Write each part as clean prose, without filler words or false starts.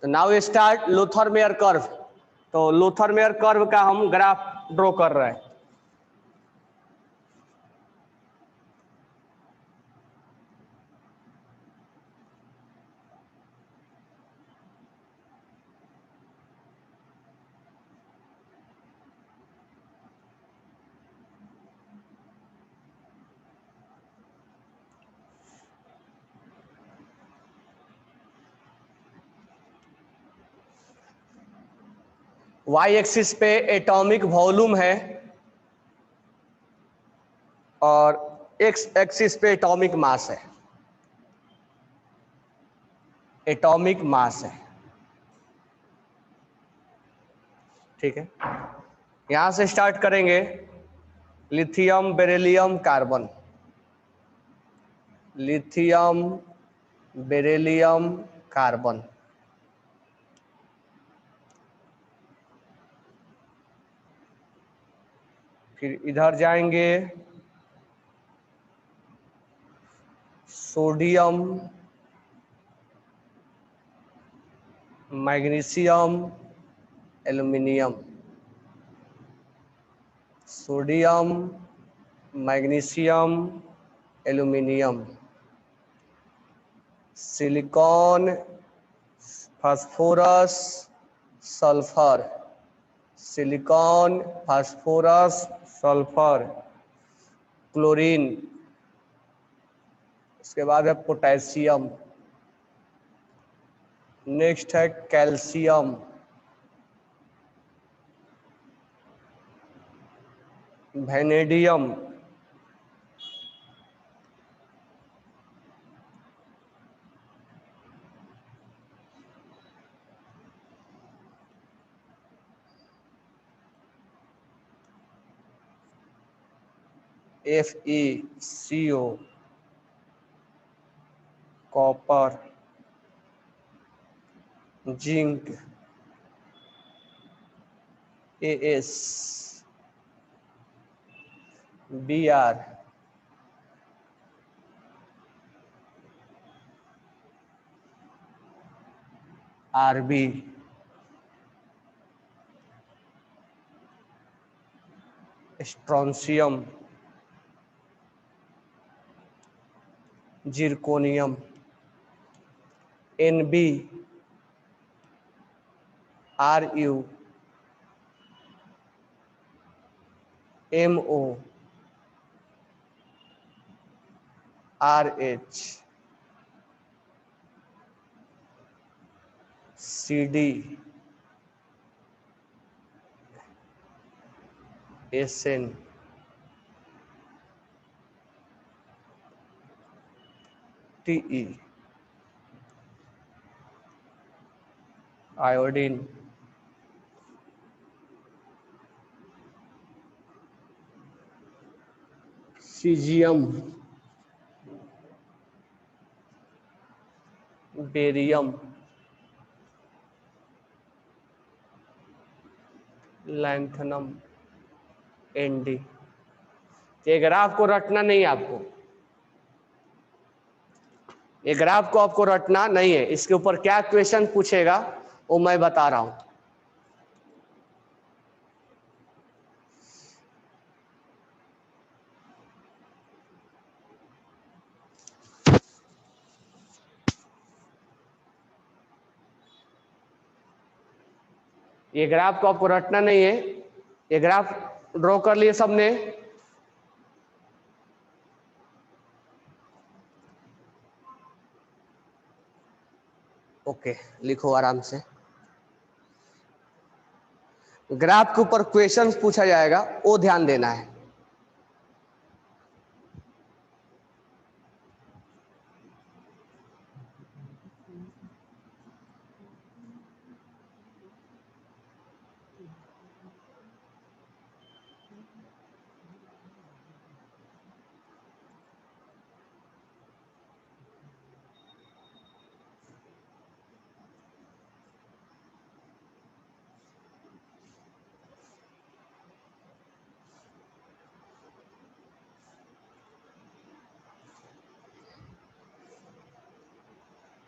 तो now start Lothar Meyer curve. तो Lothar Meyer curve का हम ग्राफ ड्रॉ कर रहे हैं। वाई एक्सिस पे एटॉमिक वॉल्यूम है और एक्स एक्सिस पे एटॉमिक मास है। एटॉमिक मास है, ठीक है। यहां से स्टार्ट करेंगे। Lithium, beryllium, carbon. Lithium, beryllium, carbon. फिर इधर जाएंगे, sodium, magnesium, aluminium. Sodium, magnesium, aluminium. Silicon, phosphorus, sulphur. Silicon, phosphorus, sulphur, chlorine. उसके बाद है पोटेशियम। नेक्स्ट है calcium, vanadium, FeCO, copper, zinc, As, Br, Rb, strontium, zirconium, Nb, Ru, Mo, Rh, Cd, Sn, Te, iodine, caesium, barium, lanthanum, Nd। ये graph को रटना नहीं है आपको, ये ग्राफ को आपको रटना नहीं है। इसके ऊपर क्या क्वेश्चन पूछेगा वो मैं बता रहा हूं। ये ग्राफ को आपको रटना नहीं है। ये ग्राफ ड्रॉ कर लिए सबने। ओके, लिखो आराम से। ग्राफ के ऊपर क्वेश्चंस पूछा जाएगा, वो ध्यान देना है।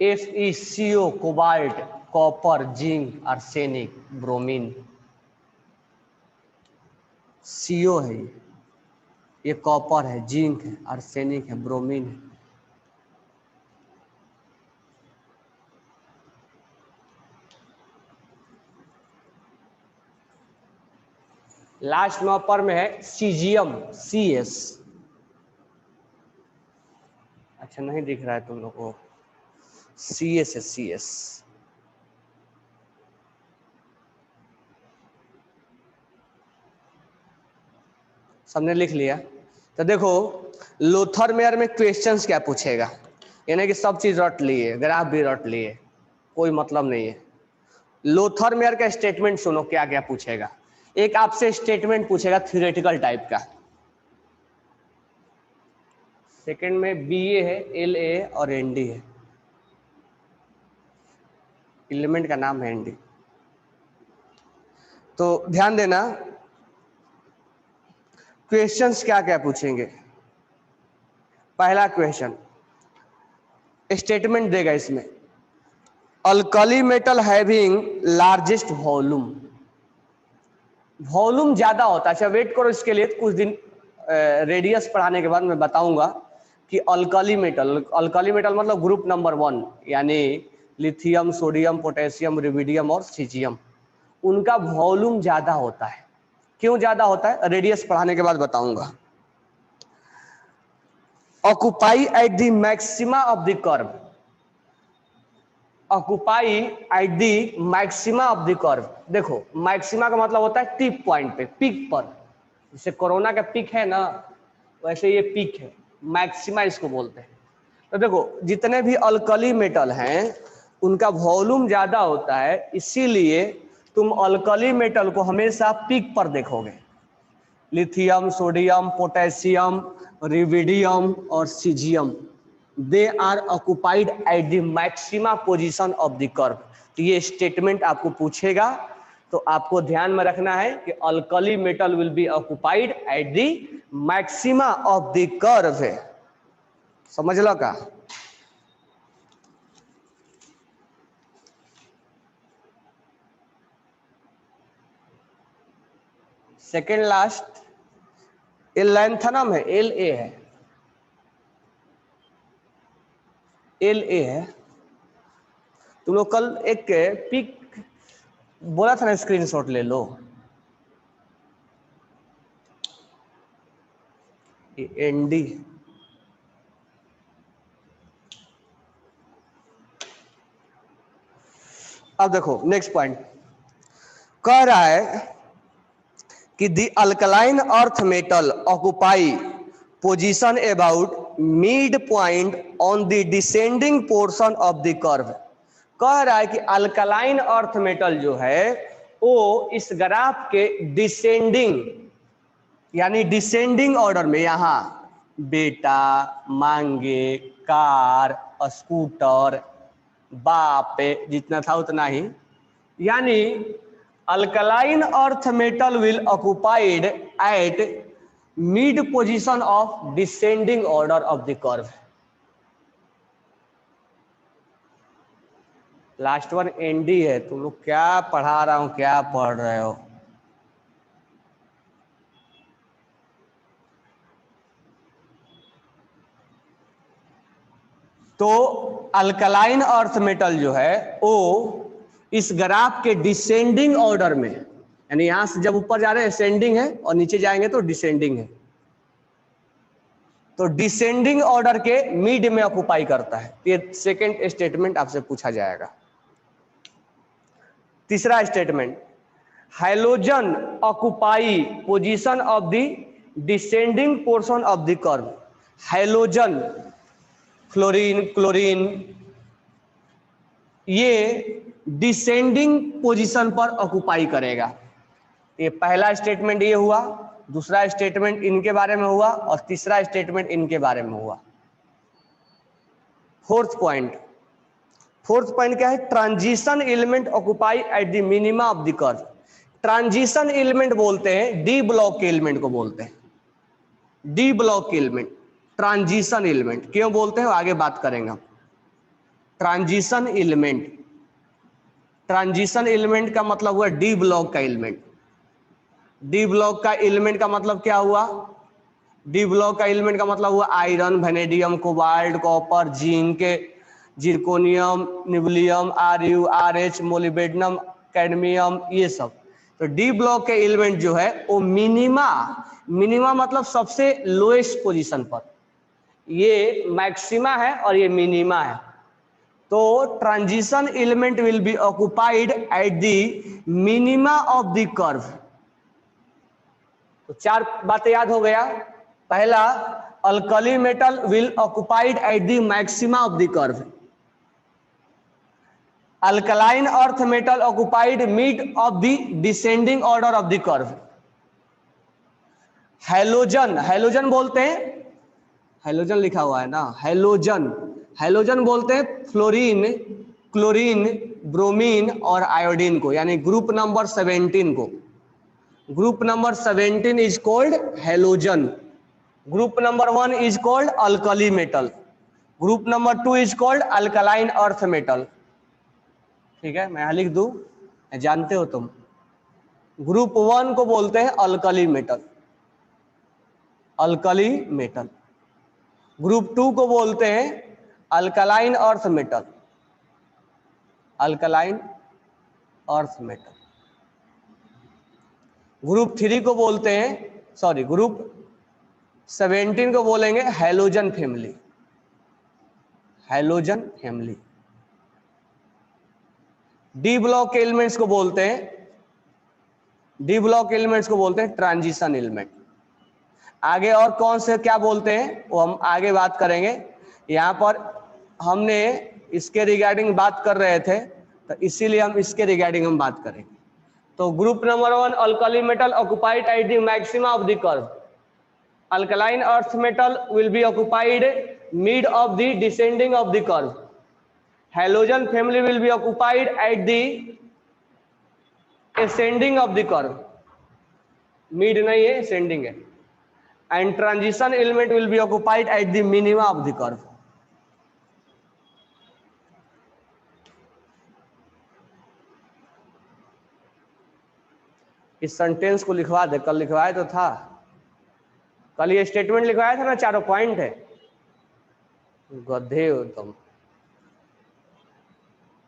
FeCO cobalt, copper, zinc, arsenic, bromine. CO है ये कॉपर है, जिंक है, आर्सेनिक है, ब्रोमीन है। लास्ट में ऊपर में है सीजियम, CS। अच्छा नहीं दिख रहा है तुम लोग को, CS है, CS। सबने लिख लिया? तो देखो लोथरमेयर में क्वेश्चंस क्या पूछेगा, यानी कि सब चीज रट लिए, ग्राफ भी रट लिए, कोई मतलब नहीं है। लोथरमेयर का स्टेटमेंट सुनो क्या क्या पूछेगा। एक आपसे स्टेटमेंट पूछेगा थ्योरेटिकल टाइप का। सेकंड में BA है, LA और ND है। एलिमेंट का नाम है ND। तो ध्यान देना क्वेश्चंस क्या क्या पूछेंगे। पहला क्वेश्चन स्टेटमेंट देगा इसमें, alkali metal having largest volume. Volume ज्यादा होता है। अच्छा वेट करो, इसके लिए कुछ दिन रेडियस पढ़ाने के बाद मैं बताऊंगा कि अल्कली मेटल मतलब ग्रुप नंबर 1, यानी लिथियम, सोडियम, पोटेशियम, रुबिडियम और सीजियम, उनका वॉल्यूम ज्यादा होता है। क्यों ज्यादा होता है रेडियस पढ़ाने के बाद बताऊंगा। Occupy eight the maxima of the curve, occupy eight the maxima of the curve. देखो मैक्सिमा का मतलब होता है टिप पॉइंट पे, पीक पर। जैसे कोरोना का पीक है ना, वैसे ये पीक है, मैक्सिमा इसको बोलते हैं। तो देखो जितने भी अल्कली मेटल हैं उनका वॉल्यूम ज्यादा होता है, इसीलिए तुम अल्कली मेटल को हमेशा पीक पर देखोगे। लिथियम, सोडियम, पोटेशियम, रुबिडियम और caesium, they are occupied at the maxima position of the curve. तो ये स्टेटमेंट आपको पूछेगा, तो आपको ध्यान में रखना है कि alkali metal will be occupied at the maxima of the curve है। समझ लो का? सेकेंड लास्ट लैंथनम है, LA है, LA है। तुम लोग कल एक पिक बोला था ना, स्क्रीनशॉट ले लो। ND अब देखो नेक्स्ट पॉइंट कह रहा है कि the alkaline earth metal occupy position about mid point on the descending portion of the curve. कह रहा है कि अल्कलाइन अर्थ मेटल जो है वो इस ग्राफ के डिसेंडिंग, यानी डिसेंडिंग ऑर्डर में, यहां बेटा, मांगे, कार, स्कूटर, बाप, जितना था उतना ही, यानी alkaline earth metal will occupied at mid position of descending order of the curve. Last one ND है। तुम लोग क्या पढ़ा रहा हूं, क्या पढ़ रहे हो? तो अल्कलाइन अर्थ मेटल जो है वो इस ग्राफ के डिसेंडिंग ऑर्डर में, यानी यहां से जब ऊपर जा रहे हैं असेंडिंग है और नीचे जाएंगे तो डिसेंडिंग है, तो डिसेंडिंग ऑर्डर के मिड में ऑक्युपाई करता है। ये सेकंड स्टेटमेंट आपसे पूछा जाएगा। तीसरा statement, halogen occupy position of the descending portion of the curve. Halogen, fluorine, chlorine, ये डिसेंडिंग पोजीशन पर ऑक्युपाई करेगा। ये पहला स्टेटमेंट ये हुआ, दूसरा स्टेटमेंट इनके बारे में हुआ और तीसरा स्टेटमेंट इनके बारे में हुआ। फोर्थ पॉइंट क्या है? Transition element occupy at the minima of the curve. Transition element बोलते हैं, डी ब्लॉक एलिमेंट को बोलते हैं, D block element, transition element क्यों बोलते हैं आगे बात करेंगे। ट्रांजिशन एलिमेंट ट्रांजिशन एलिमेंट का मतलब हुआ डी ब्लॉक का एलिमेंट। डी ब्लॉक का एलिमेंट का मतलब क्या हुआ? डी ब्लॉक का एलिमेंट का मतलब हुआ iron, vanadium, cobalt, copper, zinc, zirconium, niobium, RU, RH, molybdenum, cadmium, ये सब। तो डी ब्लॉक के एलिमेंट जो है वो मिनिमा मतलब सबसे लोएस्ट पोजीशन पर, ये मैक्सिमा है और ये मिनिमा है। तो transition element will be occupied at the minima of the curve. तो चार बातें याद हो गया। पहला, alkali metal will occupied at the maxima of the curve. Alkaline earth metal occupied mid of the descending order of the curve. Halogen, halogen बोलते हैं, halogen लिखा हुआ है ना, हैलोजन, हैलोजन बोलते हैं फ्लोरीन, क्लोरीन, ब्रोमीन और आयोडीन को, यानी ग्रुप नंबर 17 को। Group number 17 is called halogen. Group number 1 is called alkali metal. Group number 2 is called alkaline earth metal. ठीक है, मैं यहां लिख दूं, जानते हो तुम। ग्रुप 1 को बोलते हैं alkali metal, alkali metal. Group 2 को बोलते हैं alkaline earth metal, alkaline earth metal. Group 3 को बोलते हैं, सॉरी, ग्रुप 17 को बोलेंगे halogen family, halogen family. D block elements को बोलते हैं, डी ब्लॉक एलिमेंट्स को बोलते हैं ट्रांजिशन एलिमेंट। आगे और कौन से क्या बोलते हैं वो हम आगे बात करेंगे। यहाँ पर हमने इसके रिगार्डिंग बात कर रहे थे, तो इसीलिए हम इसके रिगार्डिंग हम बात करेंगे। तो group number 1 alkali metal occupied at the maxima of the curve. Alkaline earth metal will be occupied mid of the descending of the curve. Halogen family will be occupied at the ascending of the curve, mid नहीं है, ascending है। and transition element will be occupied at the minima of the curve। इस sentence को लिखवा दे, कल लिखवाया तो था, कल ये स्टेटमेंट लिखवाया था ना, चारों पॉइंट है। गधे हो तुम,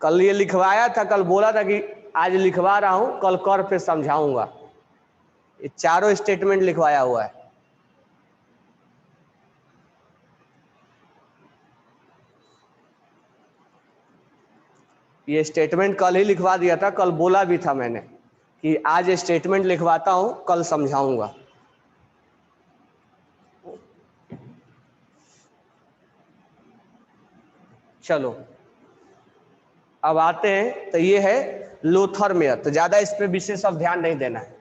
कल ये लिखवाया था, कल बोला था कि आज लिखवा रहा हूं, कल कर पे समझाऊंगा। ये चारों स्टेटमेंट लिखवाया हुआ है। ये स्टेटमेंट कल ही लिखवा दिया था, कल बोला भी था मैंने कि आज स्टेटमेंट लिखवाता हूं, कल समझाऊंगा। चलो अब आते हैं, तो ये है लोथर मेयर। तो ज्यादा इस पे विशेष अब ध्यान नहीं देना है।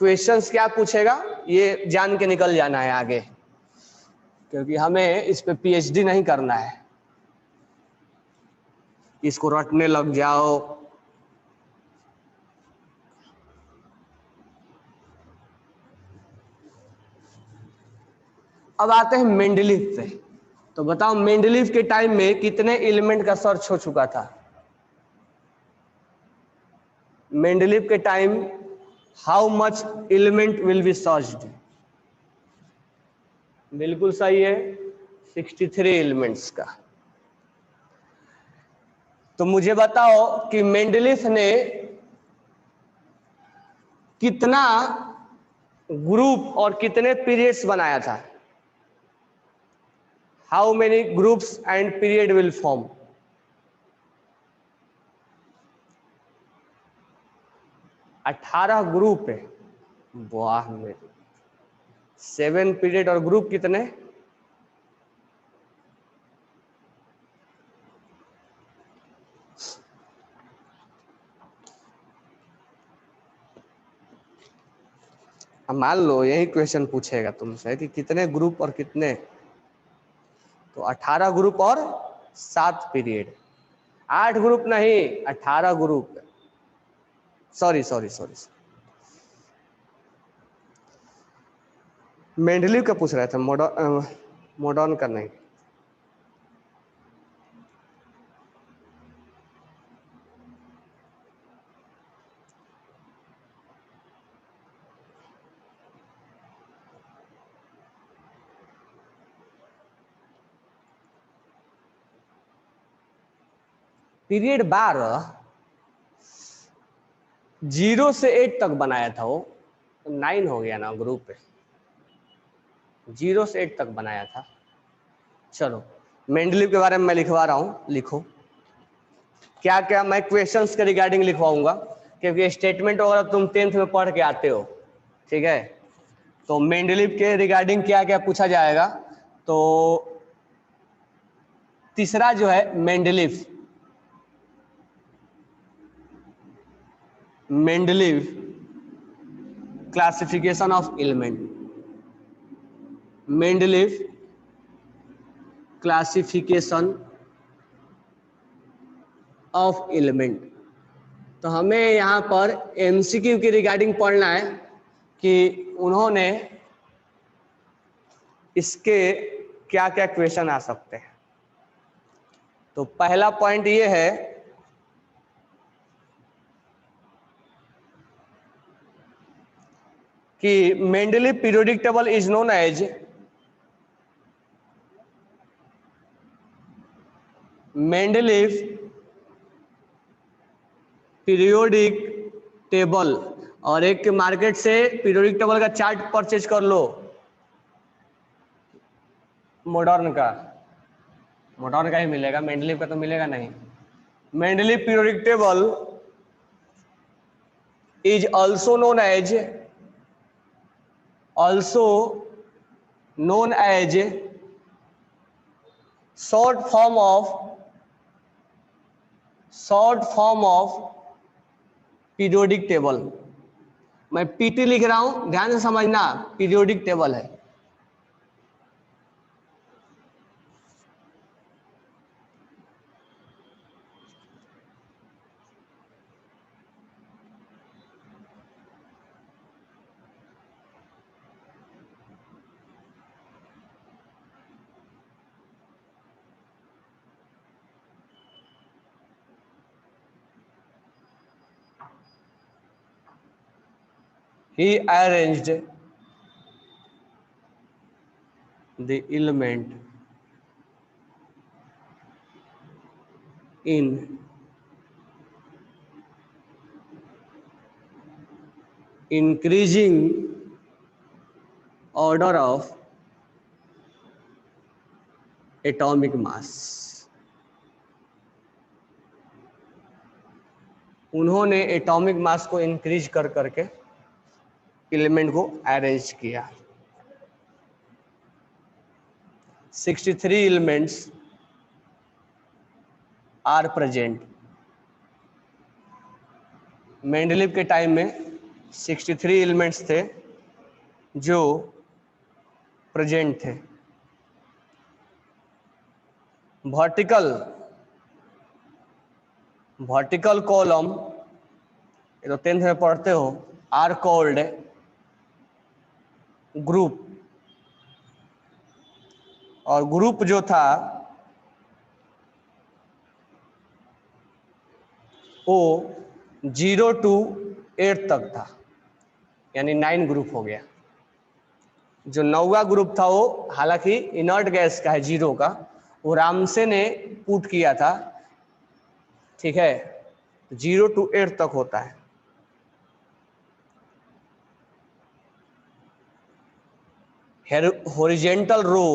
क्वेश्चंस क्या पूछेगा ये जान के निकल जाना है आगे, क्योंकि हमें इस पे पीएचडी नहीं करना है, इसको रटने लग जाओ। अब आते हैं मेंडलीफ पे। तो बताओ मेंडलीफ के टाइम में कितने एलिमेंट का सर्च हो चुका था? मेंडलीफ के time how much element will be searched? बिल्कुल सही है, 63 एलिमेंट्स का। तो मुझे बताओ कि मेंडलीफ ने कितना ग्रुप और कितने पीरियड्स बनाया था? How many groups and period will form? अठारह ग्रुप है। वाह, में 7 पीरियड और ग्रुप कितने? मान लो यही क्वेश्चन पूछेगा तुमसे कि कितने ग्रुप और कितने, तो 18 ग्रुप और 7 पीरियड। 8 ग्रुप नहीं, 18 group. Sorry sorry sorry, Mendeleev का पूछ रहा था, मॉडर्न का नहीं। पीरियड 12 0 से 8 तक बनाया था वो, तो 9 हो गया ना ग्रुप पे, 0 से 8 तक बनाया था। चलो मेंडलीव के बारे में मैं लिखवा रहा हूं, लिखो क्या क्या मैं क्वेश्चंस के रिगार्डिंग लिखवाऊंगा, क्योंकि स्टेटमेंट वगैरह तुम 10th में पढ़ के आते हो, ठीक है। तो मेंडलीव के रिगार्डिंग क्या क्या पूछा जाएगा, तो तीसरा जो है Mendeleev classification of element, Mendeleev classification of element. तो हमें यहाँ पर एमसीक्यू की रिगार्डिंग पढ़ना है कि उन्होंने इसके क्या क्या क्वेश्चन आ सकते हैं। तो पहला पॉइंट ये है कि Mendeleev periodic table is known as Mendeleev periodic table, और एक के मार्केट से पीरियोडिक टेबल का चार्ट परचेज कर लो, मॉडर्न का ही मिलेगा, मेंडलीव का तो मिलेगा नहीं। Mendeleev periodic table is also known as short form of periodic table. मैं पीटी लिख रहा हूं, ध्यान से समझना, पीरियोडिक टेबल है। He arranged the element in increasing order of atomic mass। उन्होंने एटॉमिक मास को इंक्रीज कर करके एलिमेंट को अरेंज किया। 63 एलिमेंट्स आर प्रेजेंट। मेंडलीव के टाइम में 63 एलिमेंट्स थे जो प्रेजेंट थे। वर्टिकल कॉलम, ये तो 10th में पढ़ते हो, आर कॉल्ड ग्रुप, और ग्रुप जो था वो 0 to 8 तक था, यानी 9 ग्रुप हो गया। जो 9वां ग्रुप था वो हालांकि इनर्ट गैस का है, 0 का, वो रामसे ने पुट किया था, ठीक है। 0 to 8 तक होता है। Horizontal row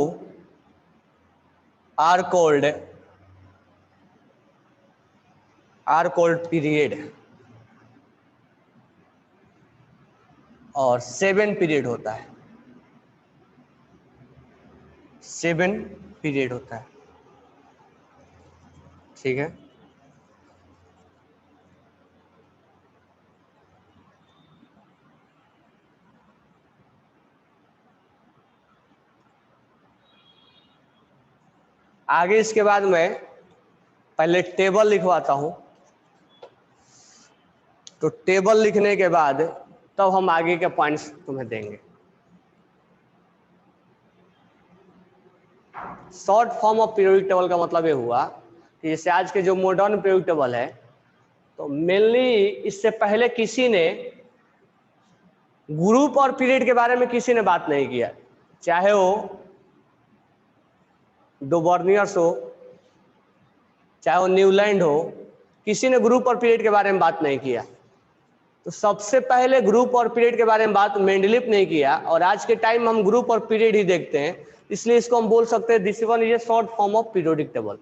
are called period, और 7 पीरियड होता है, 7 पीरियड होता है, ठीक है। आगे इसके बाद मैं पहले टेबल लिखवाता हूं, तो टेबल लिखने के बाद तब हम आगे के पॉइंट्स तुम्हें देंगे। Short form of periodic table का मतलब ये हुआ कि जैसे आज के जो मॉडर्न पीरियोडिक टेबल है, तो मेनली इससे पहले किसी ने ग्रुप और पीरियड के बारे में किसी ने बात नहीं किया, चाहे वो डोबर्नियर्स हो, चाहे वो न्यूलैंड हो, किसी ने ग्रुप और पीरियड के बारे में बात नहीं किया। तो सबसे पहले ग्रुप और पीरियड के बारे में बात मेंडलीफ नहीं किया, और आज के टाइम में हम ग्रुप और पीरियड ही देखते हैं, इसलिए इसको हम बोल सकते हैं this one is a short form of periodic table.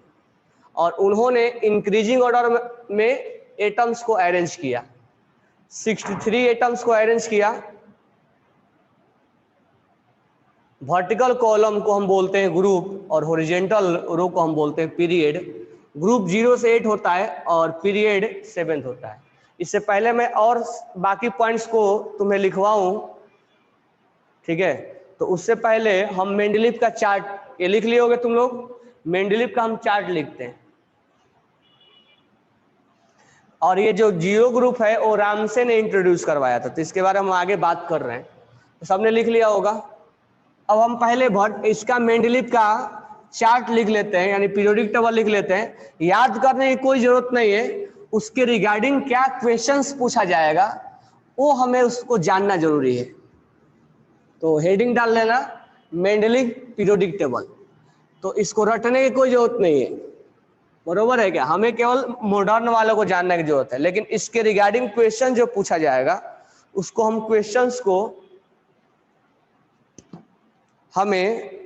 और उन्होंने इंक्रीजिंग ऑर्डर में एटम्स को अरेंज किया, 63 एटम्स को अरेंज किया। वर्टिकल कॉलम को हम बोलते हैं ग्रुप और हॉरिजॉन्टल रो को हम बोलते हैं पीरियड। ग्रुप 0 से 8 होता है और पीरियड 7 होता है। इससे पहले मैं और बाकी पॉइंट्स को तुम्हें लिखवाऊं, ठीक है, तो उससे पहले हम मेंडलीफ का चार्ट, ये लिख लिए होगे तुम लोग, मेंडलीफ का हम चार्ट लिखते हैं। और ये जो जीरो ग्रुप है वो रामसे ने इंट्रोड्यूस करवाया था, तो इसके बारे में हम आगे बात कर रहे हैं, तो सबने लिख लिया होगा। अब हम पहले इसका मेंडलीफ का चार्ट लिख लेते हैं, यानी पीरियोडिक टेबल लिख लेते हैं। याद करने की कोई जरूरत नहीं है, उसके रिगार्डिंग क्या क्वेश्चंस पूछा जाएगा वो हमें उसको जानना जरूरी है। तो हेडिंग डाल लेना मेंडलीफ पीरियोडिक टेबल, तो इसको रटने की कोई जरूरत नहीं है, बरोबर है क्या? हमें केवल मॉडर्न वालों को जानने की जरूरत है, लेकिन इसके रिगार्डिंग क्वेश्चन जो पूछा जाएगा उसको हम क्वेश्चंस को हमें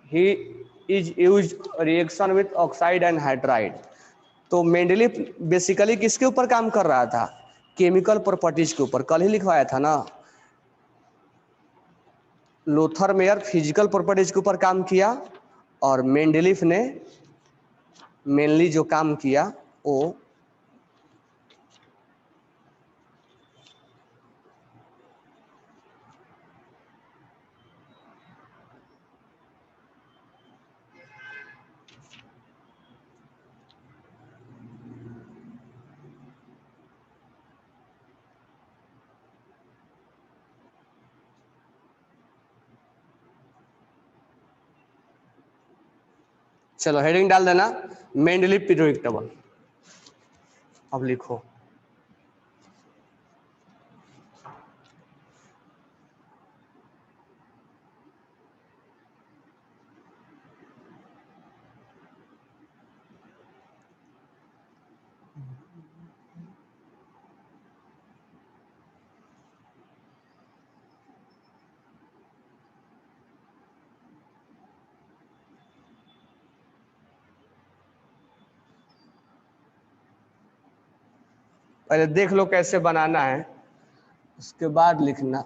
he is use reaction with oxide and hydride. तो मेंडलीफ बेसिकली किसके ऊपर काम कर रहा था? केमिकल प्रॉपर्टीज के ऊपर। कल ही लिखवाया था ना, लोथर मेयर फिजिकल प्रॉपर्टीज के ऊपर काम किया, और मेंडलीफ ने मेनली जो काम किया वो चलो हेडिंग डाल देना मेंडलीफ पीरियोडिक टेबल। अब लिखो पहले देख लो कैसे बनाना है, उसके बाद लिखना।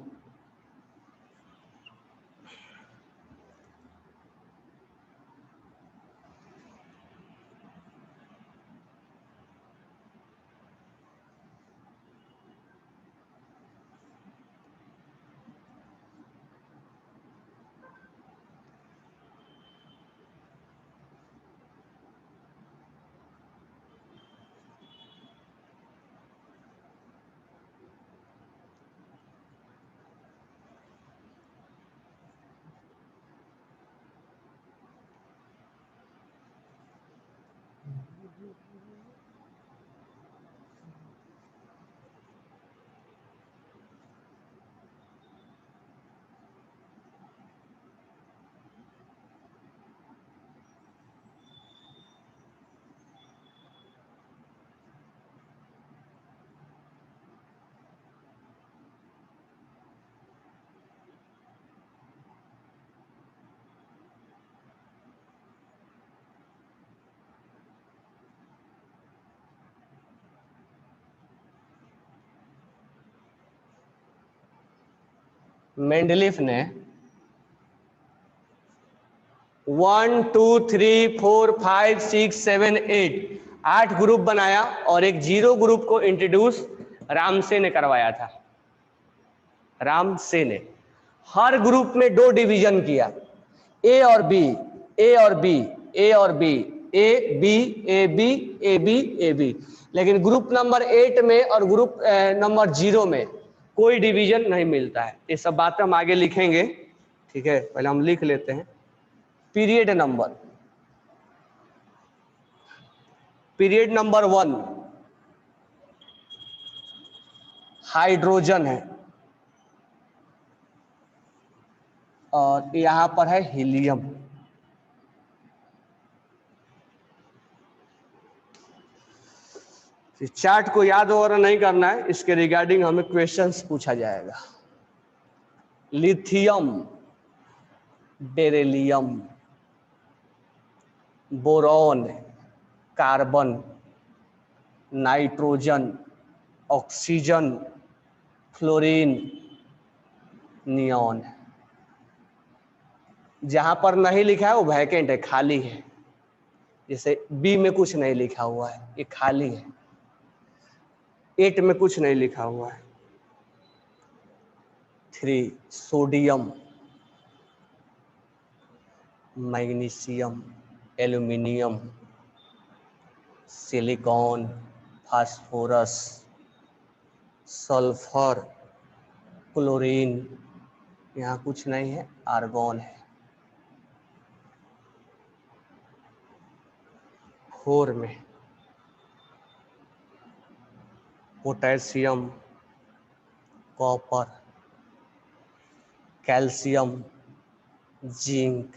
मेंडलीफ ने 1 2 3 4 5 6 7 8 ग्रुप बनाया, और एक जीरो ग्रुप को इंट्रोड्यूस रामसे ने करवाया था। रामसे ने हर ग्रुप में 2 डिवीजन किया, ए और बी, ए और बी, ए और B, A B, A B, A B, A B. लेकिन ग्रुप नंबर 8 में और ग्रुप नंबर 0 में कोई डिवीजन नहीं मिलता है। ये सब बातें हम आगे लिखेंगे, ठीक है, पहले हम लिख लेते हैं। Period number, period number 1 hydrogen है, और यहां पर है हीलियम। चार्ट को याद वगैरह नहीं करना है, इसके रिगार्डिंग हमें क्वेश्चंस पूछा जाएगा। Lithium, beryllium, boron, carbon, nitrogen, oxygen, fluorine, neon. जहां पर नहीं लिखा है वो वैकेंट है, खाली है। जैसे बी में कुछ नहीं लिखा हुआ है, ये खाली है। 8 में कुछ नहीं लिखा हुआ है। 3 sodium, magnesium, aluminium, silicon, phosphorus, sulphur, chlorine, यहाँ कुछ नहीं है, आर्गॉन है। 4 में पोटेशियम, कॉपर, कैल्शियम, जिंक।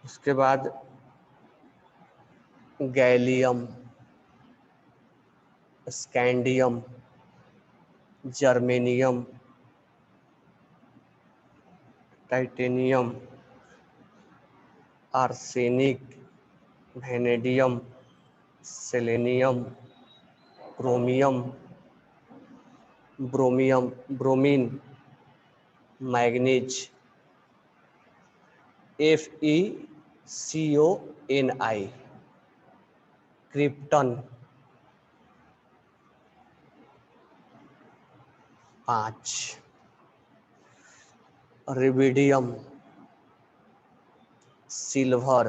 उसके बाद gallium, scandium, germanium, titanium, arsenic, vanadium, selenium, chromium, bromium, bromine, manganese, FeCONI, krypton. 5 rubidium, silver,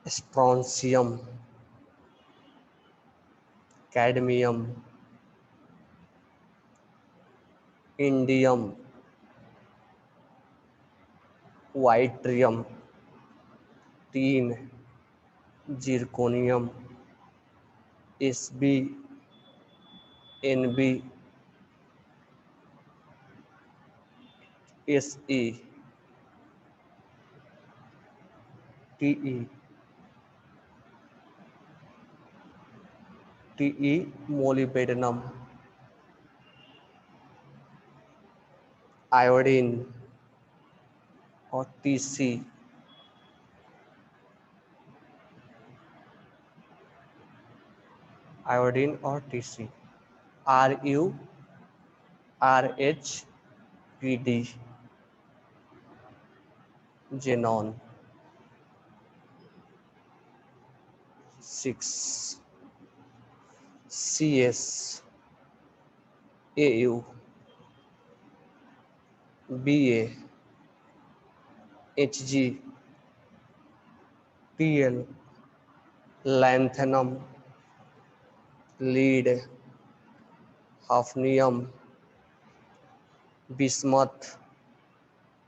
strontium, cadmium, indium, yttrium, tin, zirconium, Sb, Nb, Se, Te, molybdenum, iodine और Tc, iodine और Tc, RuRHPD, xenon. 6 CS, Au, Ba, Hg, Pl, lanthanum, lead, hafnium, bismuth,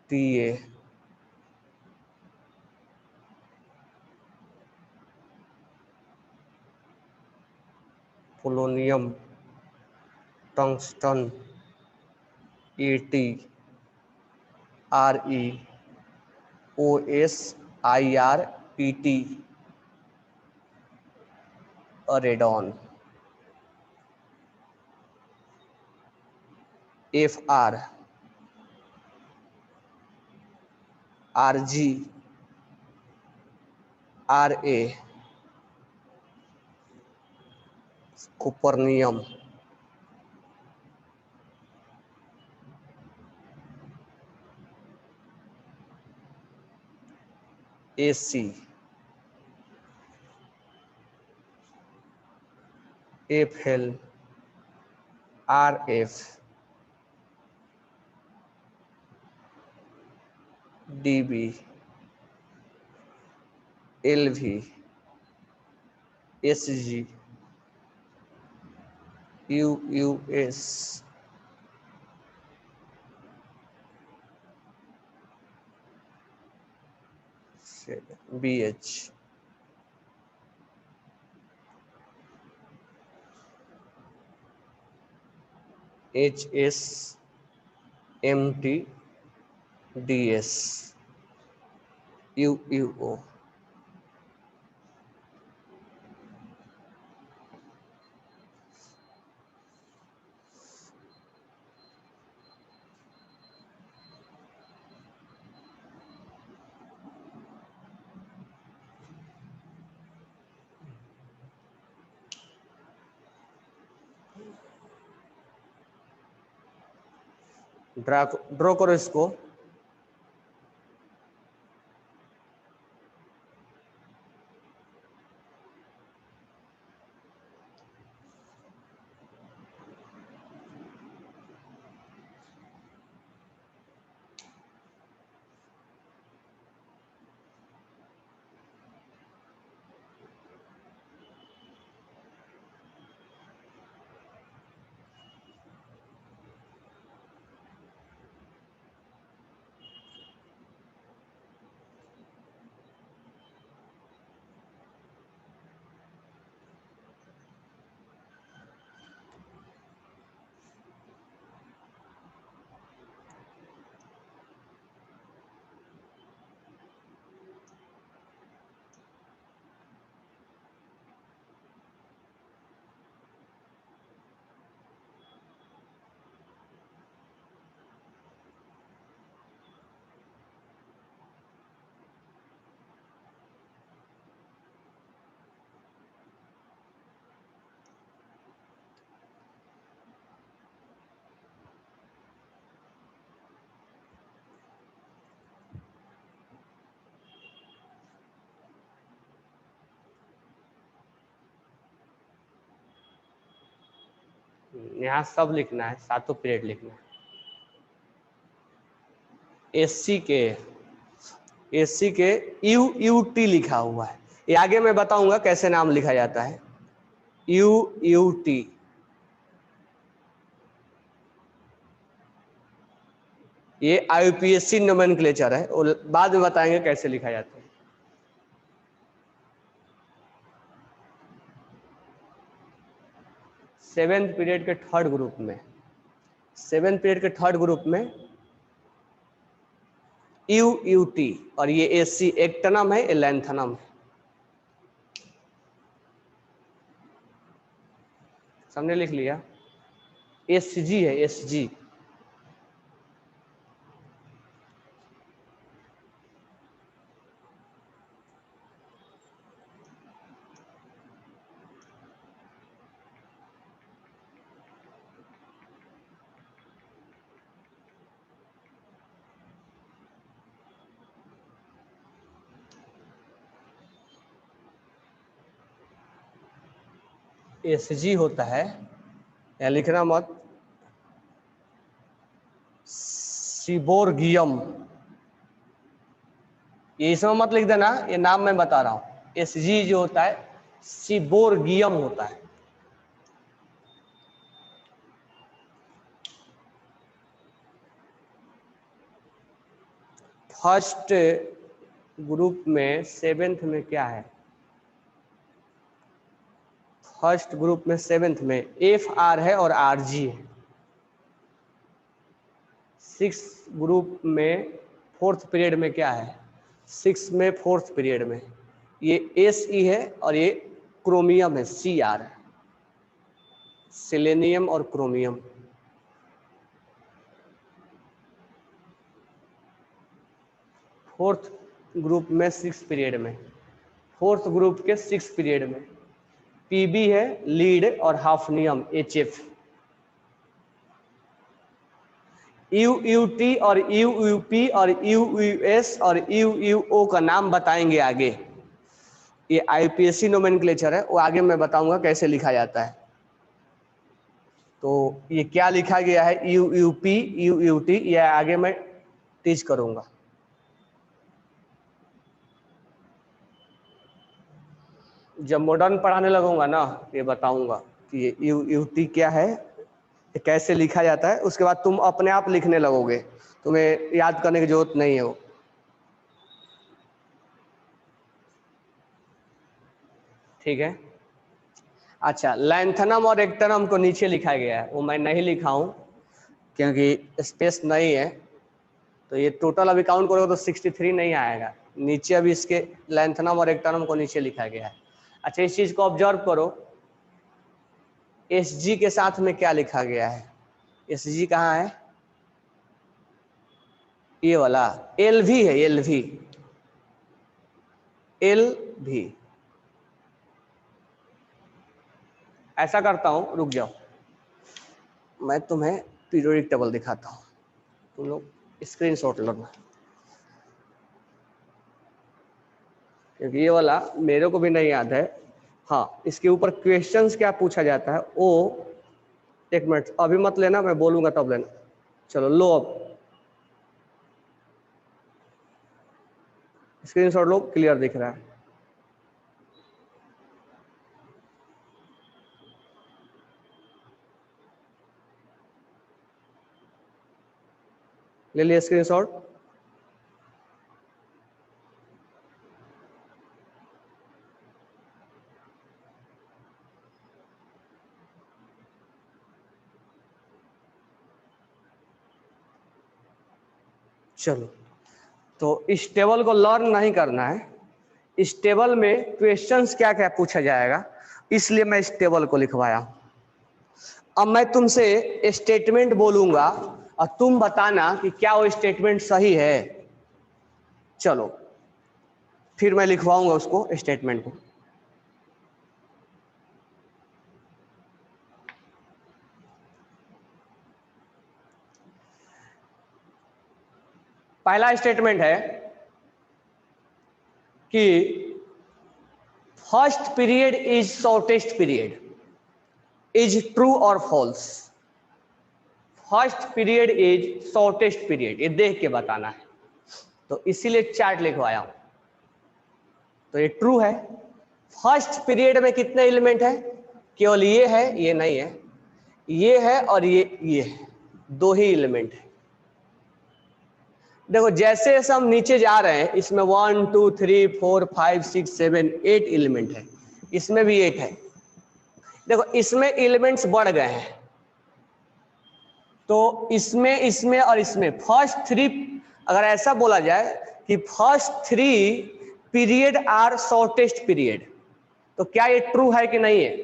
Ta, polonium, tungsten, At, Re, OSIRPT, radon. Fr, Rg, Ra, copernicium, Ac, Fl, Rf, Db, Lv, Sg, Us, Bh, Hs, MTDS UUO। Draw करो इसको। यहाँ सब लिखना है, सातों period लिखना है। SC के UUT लिखा हुआ है, ये आगे मैं बताऊंगा कैसे नाम लिखा जाता है। UUT ये IUPAC नोमेनक्लेचर है, और बाद में बताएंगे कैसे लिखा जाता है। सेवेंथ पीरियड के थर्ड ग्रुप में UUT, और ये एससी एक्टनम है, एलेंथनम है। सबने लिख लिया। SG है, SG SG होता है, या लिखना मत, सीबोर्गियम, ये इसमें मत लिख देना, ये नाम मैं बता रहा हूँ। SG जो होता है सीबोर्गियम होता है। फर्स्ट ग्रुप में सेवेंथ में क्या है, फर्स्ट ग्रुप में सेवेंथ में FR है और RG है। सिक्स ग्रुप में फोर्थ पीरियड में क्या है, सिक्स में फोर्थ पीरियड में ये SE है, और ये क्रोमियम है, CR है, सेलेनियम और क्रोमियम। फोर्थ ग्रुप में सिक्स पीरियड में, फोर्थ ग्रुप के सिक्स पीरियड में PB है, लीड और हाफनियम HF। UUT और UUP और UUS और UUO का नाम बताएंगे आगे, ये IUPAC नोमेनक्लेचर है, वो आगे मैं बताऊंगा कैसे लिखा जाता है। तो ये क्या लिखा गया है, UUP UUT, ये आगे मैं टीच करूंगा। जब मॉडर्न पढ़ाने लगूंगा ना, ये बताऊंगा कि ये UUT क्या है, ये कैसे लिखा जाता है, उसके बाद तुम अपने आप लिखने लगोगे, तुम्हें याद करने की जरूरत नहीं है वो। ठीक है। अच्छा, लैंथनम और एक्टनम को नीचे लिखा गया है, वो मैं नहीं लिखा हूं, क्योंकि स्पेस नहीं है, तो ये टोटल अभी काउंट करोगे तो 63 नहीं आएगा। नीचे अभी इसके लेंथनम और रेक्टनम को नीचे लिखा गया है। अच्छा, इस चीज को ऑब्जर्व करो, एस जी के साथ में क्या लिखा गया है? एस जी कहाँ है? ये वाला एल भी है, एल भी, एल भी। ऐसा करता हूं, रुक जाओ, मैं तुम्हें पीरियोडिक टेबल दिखाता हूं, तुम लोग स्क्रीनशॉट लो ना, क्योंकि ये वाला मेरे को भी नहीं याद है। हाँ, इसके ऊपर क्वेश्चंस क्या पूछा जाता है वो, एक मिनट अभी मत लेना, मैं बोलूंगा तब लेना। चलो लो, अब स्क्रीनशॉट लो, क्लियर दिख रहा है। ले लिया स्क्रीनशॉट? चलो, तो इस टेबल को लर्न नहीं करना है, इस टेबल में क्वेश्चंस क्या क्या पूछा जाएगा, इसलिए मैं इस टेबल को लिखवाया। अब मैं तुमसे स्टेटमेंट बोलूंगा और तुम बताना कि क्या वो स्टेटमेंट सही है। चलो, फिर मैं लिखवाऊंगा उसको, स्टेटमेंट को। पहला स्टेटमेंट है कि first period is shortest period, is true और false? First period is shortest period, ये देख के बताना है, तो इसीलिए चार्ट लिखवाया हूं। तो ये ट्रू है। फर्स्ट पीरियड में कितने एलिमेंट है? केवल ये है, ये नहीं है, ये है और ये है, दो ही एलिमेंट है। देखो जैसे जैसे हम नीचे जा रहे हैं, इसमें 1 2 3 4 5 6 7 8 एलिमेंट है, इसमें भी 8 है। देखो इसमें एलिमेंट्स बढ़ गए हैं, तो इसमें इसमें और इसमें फर्स्ट 3, अगर ऐसा बोला जाए कि first 3 period are shortest period, तो क्या ये ट्रू है कि नहीं है?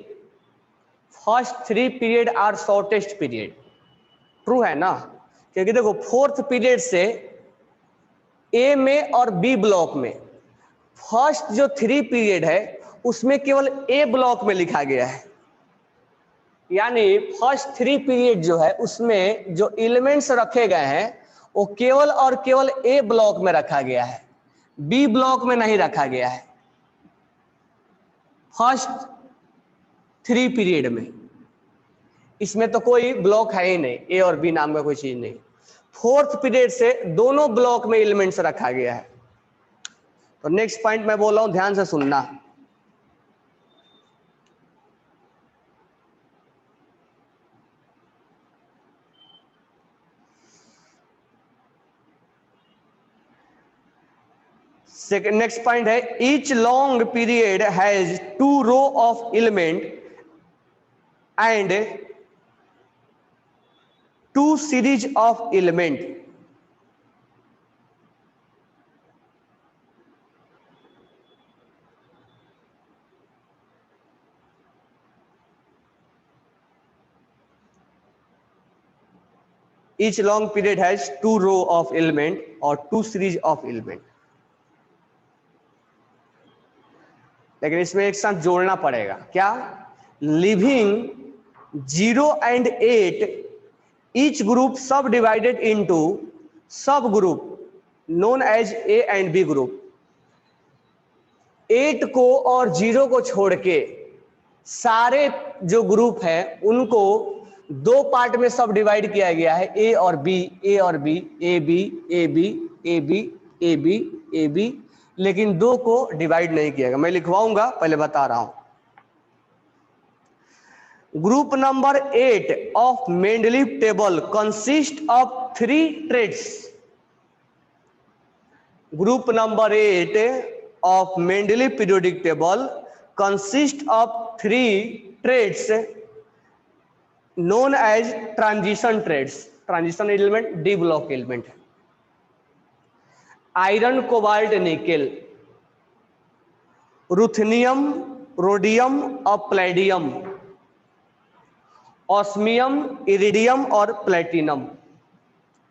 First 3 period are shortest period, true है ना? क्योंकि देखो फोर्थ पीरियड से ए में और बी ब्लॉक में फर्स्ट जो 3 पीरियड है उसमें केवल ए ब्लॉक में लिखा गया है, यानी फर्स्ट 3 पीरियड जो है उसमें जो एलिमेंट्स रखे गए हैं वो केवल और केवल ए ब्लॉक में रखा गया है, बी ब्लॉक में नहीं रखा गया है। फर्स्ट 3 पीरियड में इसमें तो कोई ब्लॉक है ही नहीं, ए और बी नाम का कोई चीज नहीं। फोर्थ पीरियड से दोनों ब्लॉक में एलिमेंट्स रखा गया है। तो नेक्स्ट पॉइंट मैं बोल रहा हूं, ध्यान से सुनना। सेकेंड नेक्स्ट पॉइंट है, each long period has 2 row of element and 2 series of element. Each long period has 2 row of element or 2 series of element। लेकिन इसमें एक साथ जोड़ना पड़ेगा, क्या? Leaving 0 and 8 each group sub divided into sub group known as A and B group. 8 को और 0 को छोड़ के सारे जो ग्रुप हैं उनको 2 पार्ट में सब डिवाइड किया गया है, ए और बी, ए और B, A B, A B, A B, A B, A B, लेकिन 2 को डिवाइड नहीं किया गया। मैं लिखवाऊंगा, पहले बता रहा हूं। Group number 8 of Mendeleev table consist of 3 triads. Group number 8 of Mendeleev periodic table consist of 3 triads known as transition traits। Transition element D block element है। Iron, cobalt, nickel, ruthenium, rhodium और प्लेडियम, ऑस्मियम, इरिडियम और platinum.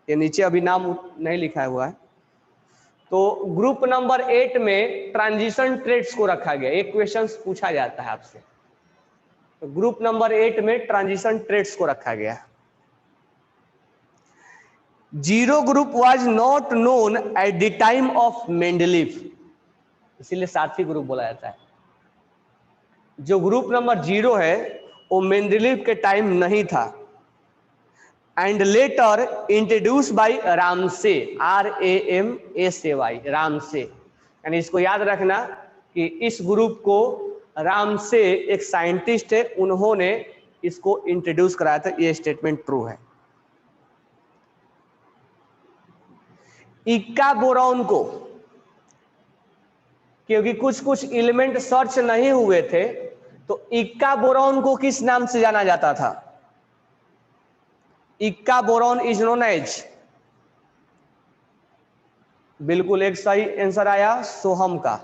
ये नीचे अभी नाम नहीं लिखा हुआ है। तो ग्रुप नंबर 8 में ट्रांजिशन ट्रेड्स को रखा गया। एक क्वेश्चन पूछा जाता है आपसे, तो ग्रुप नंबर 8 में ट्रांजिशन ट्रेड्स को रखा गया। Zero group was not known at the time of Mendeleev, इसीलिए साथी ग्रुप बोला जाता है। जो ग्रुप नंबर 0 है वो मेंडलीफ के टाइम नहीं था। And later introduce by Ramsay, RAMSAY, Ramsay. यानी इसको याद रखना कि इस ग्रुप को रामसे, एक साइंटिस्ट है, उन्होंने इसको इंट्रोड्यूस कराया था। ये स्टेटमेंट ट्रू है। इक्का बोरॉन को, क्योंकि कुछ कुछ एलिमेंट सर्च नहीं हुए थे, तो इक्का बोरॉन को किस नाम से जाना जाता था? इक्का बोरॉन इज नोन एज, बिल्कुल एक सही आंसर आया सोहम का।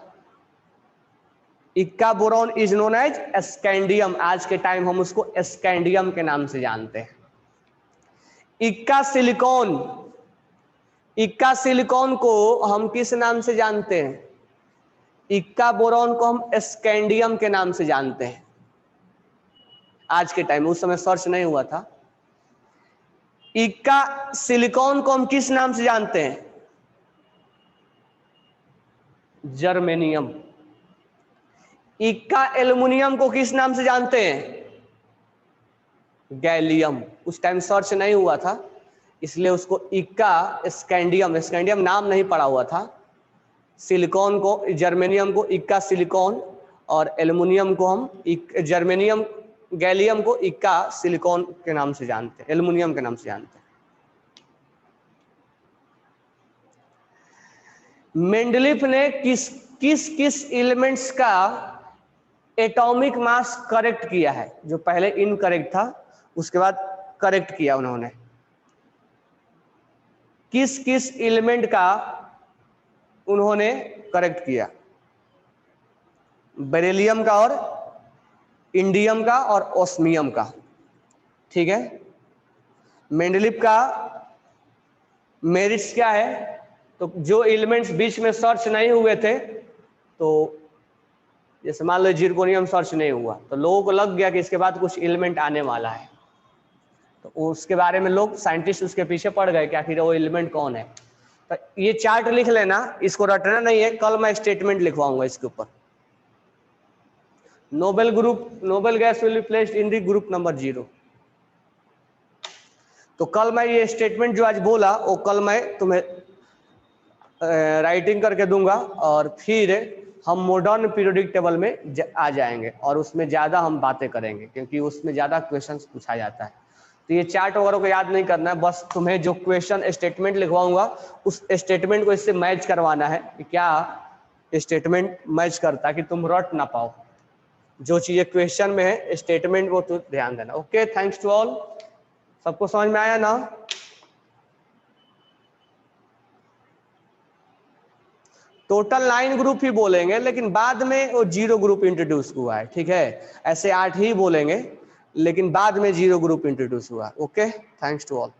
Eka boron is known as scandium, आज के टाइम हम उसको स्कैंडियम के नाम से जानते हैं। इक्का सिलिकॉन, इक्का सिलिकॉन को हम किस नाम से जानते हैं? इक्का बोरॉन को हम स्कैंडियम के नाम से जानते हैं आज के टाइम, उस समय सर्च नहीं हुआ था। इक्का सिलिकॉन को हम किस नाम से जानते हैं? जर्मेनियम। इक्का एल्युमिनियम को किस नाम से जानते हैं? गैलियम। उस टाइम सर्च नहीं हुआ था, इसलिए उसको इक्का स्कैंडियम, स्कैंडियम नाम नहीं पड़ा हुआ था। सिलिकॉन को, जर्मेनियम को इक्का सिलिकॉन, और एल्युमिनियम को हम जर्मेनियम, गैलियम को इक्का सिलिकॉन के नाम से जानते हैं, एल्युमिनियम के नाम से जानते हैं। मेंडलीफ ने किस किस किस एलिमेंट्स का एटॉमिक मास करेक्ट किया है? जो पहले इनकरेक्ट था उसके बाद करेक्ट किया उन्होंने। किस किस एलिमेंट का उन्होंने करेक्ट किया? बेरिलियम का और इंडियम का और ओस्मियम का। ठीक है, मेंडलीफ का मेरिट्स क्या है? तो जो एलिमेंट्स बीच में सर्च नहीं हुए थे, तो जैसे मान लो जिरकोनियम सर्च नहीं हुआ, तो लोगों को लग गया कि इसके बाद कुछ एलिमेंट आने वाला है, तो उसके बारे में लोग, साइंटिस्ट उसके पीछे पड़ गए कि आखिर वो एलिमेंट कौन है। तो ये चार्ट लिख लेना, इसको रटना नहीं है, कल मैं स्टेटमेंट लिखवाऊंगा इसके ऊपर। Nobel group, noble gas will be placed in the group number 0। तो कल मैं ये स्टेटमेंट जो आज बोला वो कल मैं तुम्हें राइटिंग करके दूंगा, और फिर हम मॉडर्न पीरियोडिक टेबल में आ जाएंगे और उसमें ज़्यादा हम बातें करेंगे, क्योंकि उसमें ज़्यादा क्वेश्चंस पूछा जाता है। तो ये चार्ट वगैरह को याद नहीं करना है, बस तुम्हें जो क्वेश्चन स्टेटमेंट लिखवाऊंगा उस स्टेटमेंट को इससे मैच करवाना है कि क्या स्टेटमेंट मैच करता है, कि तुम रट ना पाओ। जो चीज़ें क्वेश्चन में है स्टेटमेंट वो तो ध्यान देना। Okay, thanks to all. सबको समझ में आया ना? टोटल 9 ग्रुप ही बोलेंगे, लेकिन बाद में वो 0 ग्रुप इंट्रोड्यूस हुआ है। ठीक है, ऐसे 8 ही बोलेंगे, लेकिन बाद में 0 ग्रुप इंट्रोड्यूस हुआ। Okay, thanks to all.